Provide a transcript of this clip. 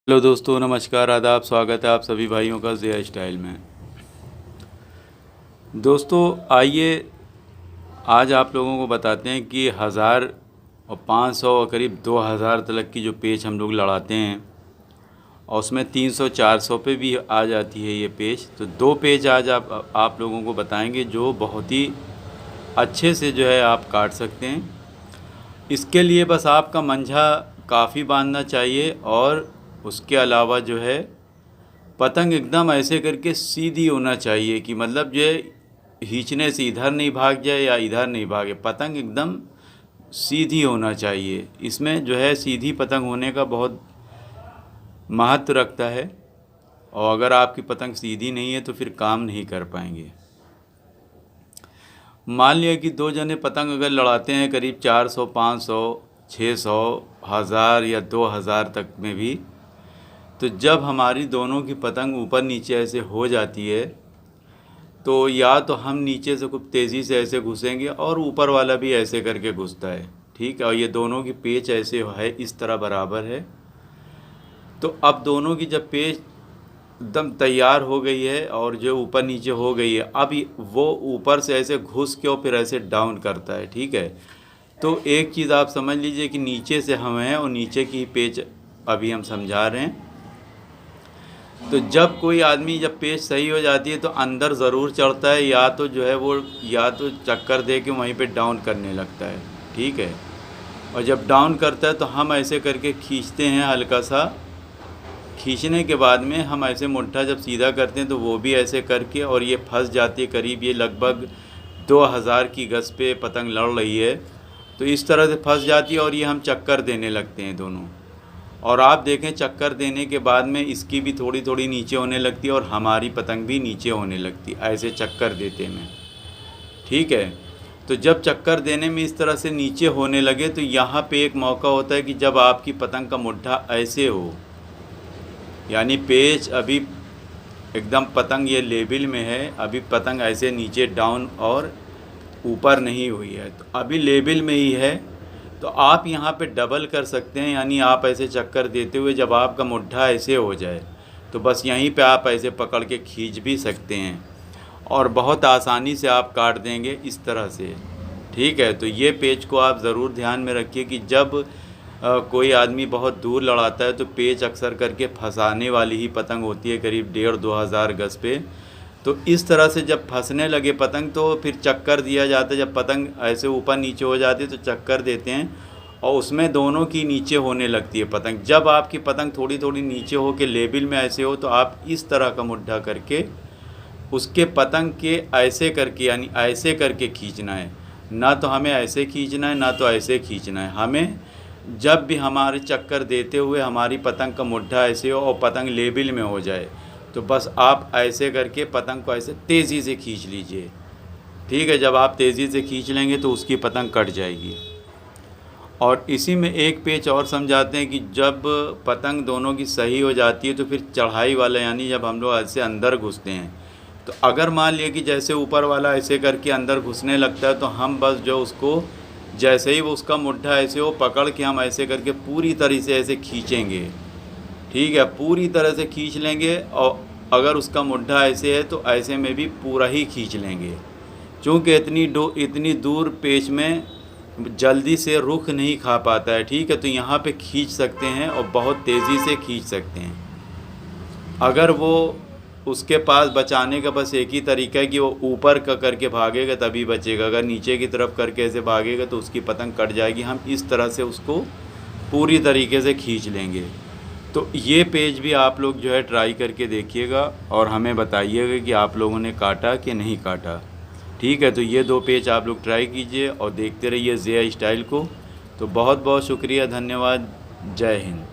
Hello दोस्तों, नमस्कार, आदाब, स्वागत है आप सभी भाइयों का ज़िया स्टाइल में। दोस्तों आइए आज आप लोगों को बताते हैं कि 1000 और 500 और करीब 2000 तक की जो पेच हम लोग लड़ाते हैं और उसमें 300-400 पे भी आ जाती है ये पेच। तो दो पेच आज आप लोगों को बताएंगे जो बहुत ही अच्छे से जो है आप काट सकते हैं। इसके लिए बस आपका मंझा काफ़ी बांधना चाहिए और उसके अलावा जो है पतंग एकदम ऐसे करके सीधी होना चाहिए कि मतलब जो खींचने से इधर नहीं भाग जाए या इधर नहीं भागे, पतंग एकदम सीधी होना चाहिए। इसमें जो है सीधी पतंग होने का बहुत महत्व रखता है और अगर आपकी पतंग सीधी नहीं है तो फिर काम नहीं कर पाएंगे। मान लिया कि दो जने पतंग अगर लड़ाते हैं करीब 400, 500, 600, 1000 या 2000 तक में भी, तो जब हमारी दोनों की पतंग ऊपर नीचे ऐसे हो जाती है तो या तो हम नीचे से खूब तेज़ी से ऐसे घुसेंगे और ऊपर वाला भी ऐसे करके घुसता है, ठीक है। और ये दोनों की पेच ऐसे है, इस तरह बराबर है। तो अब दोनों की जब पेच एकदम तैयार हो गई है और जो ऊपर नीचे हो गई है, अब वो ऊपर से ऐसे घुस के और फिर ऐसे डाउन करता है, ठीक है। तो एक चीज़ आप समझ लीजिए कि नीचे से हम हैं और नीचे की पेच अभी हम समझा रहे हैं। तो जब कोई आदमी जब पेच सही हो जाती है तो अंदर ज़रूर चढ़ता है, या तो जो है वो या तो चक्कर दे के वहीं पे डाउन करने लगता है, ठीक है। और जब डाउन करता है तो हम ऐसे करके खींचते हैं, हल्का सा खींचने के बाद में हम ऐसे मुट्ठा जब सीधा करते हैं तो वो भी ऐसे करके, और ये फंस जाती है। करीब ये लगभग 2000 की गज़ पे पतंग लड़ रही है, तो इस तरह से फंस जाती है और ये हम चक्कर देने लगते हैं दोनों। और आप देखें चक्कर देने के बाद में इसकी भी थोड़ी थोड़ी नीचे होने लगती है और हमारी पतंग भी नीचे होने लगती है ऐसे चक्कर देते में, ठीक है। तो जब चक्कर देने में इस तरह से नीचे होने लगे तो यहाँ पे एक मौका होता है कि जब आपकी पतंग का मुट्ठा ऐसे हो, यानी पेच अभी एकदम पतंग ये लेवल में है, अभी पतंग ऐसे नीचे डाउन और ऊपर नहीं हुई है, तो अभी लेवल में ही है। तो आप यहाँ पे डबल कर सकते हैं, यानी आप ऐसे चक्कर देते हुए जब आपका मुट्ठा ऐसे हो जाए तो बस यहीं पे आप ऐसे पकड़ के खींच भी सकते हैं और बहुत आसानी से आप काट देंगे इस तरह से, ठीक है। तो ये पेच को आप ज़रूर ध्यान में रखिए कि जब कोई आदमी बहुत दूर लड़ाता है तो पेच अक्सर करके फंसाने वाली ही पतंग होती है, करीब 1500-2000 गज़ पे। तो इस तरह से जब फंसने लगे पतंग तो फिर चक्कर दिया जाता है। जब पतंग ऐसे ऊपर नीचे हो जाती है तो चक्कर देते हैं और उसमें दोनों की नीचे होने लगती है पतंग। जब आपकी पतंग थोड़ी थोड़ी नीचे हो के लेवल में ऐसे हो तो आप इस तरह का मुट्ठा करके उसके पतंग के ऐसे करके, यानी ऐसे करके खींचना है। ना तो हमें ऐसे खींचना है ना तो ऐसे खींचना है। हमें जब भी हमारे चक्कर देते हुए हमारी पतंग का मुट्ठा ऐसे हो और पतंग लेवल में हो जाए तो बस आप ऐसे करके पतंग को ऐसे तेज़ी से खींच लीजिए, ठीक है। जब आप तेज़ी से खींच लेंगे तो उसकी पतंग कट जाएगी। और इसी में एक पेच और समझाते हैं कि जब पतंग दोनों की सही हो जाती है तो फिर चढ़ाई वाला, यानी जब हम लोग ऐसे अंदर घुसते हैं तो अगर मान लिया कि जैसे ऊपर वाला ऐसे करके अंदर घुसने लगता है तो हम बस जो उसको जैसे ही वो उसका मुट्ठा ऐसे हो पकड़ के हम ऐसे करके पूरी तरह से ऐसे खींचेंगे, ठीक है। पूरी तरह से खींच लेंगे और अगर उसका मुट्ठा ऐसे है तो ऐसे में भी पूरा ही खींच लेंगे, क्योंकि इतनी दूर पेच में जल्दी से रुख नहीं खा पाता है, ठीक है। तो यहाँ पे खींच सकते हैं और बहुत तेज़ी से खींच सकते हैं। अगर वो उसके पास बचाने का बस एक ही तरीका है कि वो ऊपर का करके भागेगा तभी बचेगा, अगर नीचे की तरफ करके ऐसे भागेगा तो उसकी पतंग कट जाएगी। हम इस तरह से उसको पूरी तरीके से खींच लेंगे। तो ये पेज भी आप लोग जो है ट्राई करके देखिएगा और हमें बताइएगा कि आप लोगों ने काटा कि नहीं काटा, ठीक है। तो ये दो पेज आप लोग ट्राई कीजिए और देखते रहिए ज़िया स्टाइल को। तो बहुत बहुत शुक्रिया, धन्यवाद, जय हिंद।